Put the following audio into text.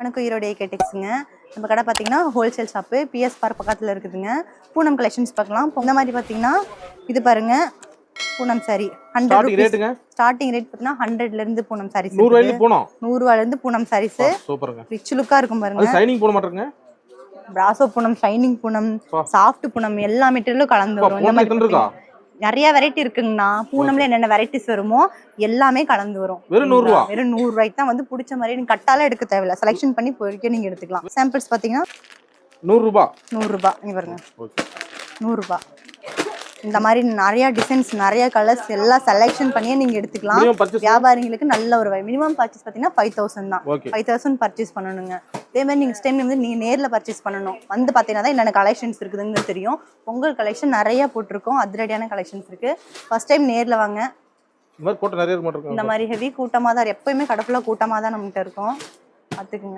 வணக்கம் ஈரோடு ஏகே டெக்ஸுங்க. நம்ம கடை பார்த்தீங்கன்னா ஹோல்சேல் ஷாப்பு பிஎஸ் பார்க் பக்கத்தில் இருக்குதுங்க. பூனம் கலெக்ஷன்ஸ் பார்க்கலாம். இந்த மாதிரி பார்த்தீங்கன்னா இது பாருங்க Poonam sorry 100 rupees starting rate பார்த்தீங்கன்னா 100ல பூனம் சாரீஸ் 100 ரூபாயிலிருந்து பூனம் சாரீஸ் சூப்பருங்க. ரிச் லுக்கா இருக்கும் பாருங்க. அது ஷைனிங் பூனம் மாட்டறங்க. பிராசோ பூனம், ஷைனிங் பூனம், சாஃப்ட் பூனம் எல்லா மெட்டீரியலும் கலந்து வரும். இந்த மாதிரி நிறைய வெரைட்டி இருக்குங்கண்ணா. பூனம்ல என்னென்ன வெரைட்டிஸ் வருமோ எல்லாமே கலந்து வரும். வெறும் 100 ரூபாய். வெறும் 100 ரூபாய்க்கு தான் வந்து பிடிச்ச மாதிரி நீங்க கட்டால எடுக்க தேவையில்ல. செலக்ஷன் பண்ணி போய்க்கே நீங்க எடுத்துக்கலாம். சாம்பிள்ஸ் பாத்தீங்கன்னா 100 ரூபாய். 100 ரூபாய். இங்க பாருங்க 100 ரூபாய். இந்த மாதிரி நிறைய டிசைன்ஸ், நிறைய கலர்ஸ் எல்லாம் செலக்ஷன் பண்ணியே நீங்க எடுத்துக்கலாம். வியாபாரிகளுக்கு நல்ல ஒரு மினிமம் பர்ச்சேஸ் பாத்தீங்கன்னா 5000 தான். 5000 பர்ச்சேஸ் பண்ணணுங்க. அதே மாதிரி நீங்க டைம் வந்து நீங்க நேர்ல பர்ச்சேஸ் பண்ணணும். வந்து பாத்தீங்கன்னா தான் என்னென்ன கலெக்ஷன்ஸ் இருக்குதுன்னு தெரியும். பொங்கல் கலெக்ஷன் நிறைய போட்டிருக்கோம். அதிரடியான கலெக்ஷன்ஸ் இருக்கு. ஃபர்ஸ்ட் டைம் நேர்ல வாங்க. இந்த மாதிரி கூட்டம் நிறைய இருக்கு. இந்த மாதிரி ஹெவி கூட்டமா தான் எப்பயுமே கடை ஃபுல்லா கூட்டமா தான் நம்மகிட்ட இருக்கும். பாத்துக்குங்க.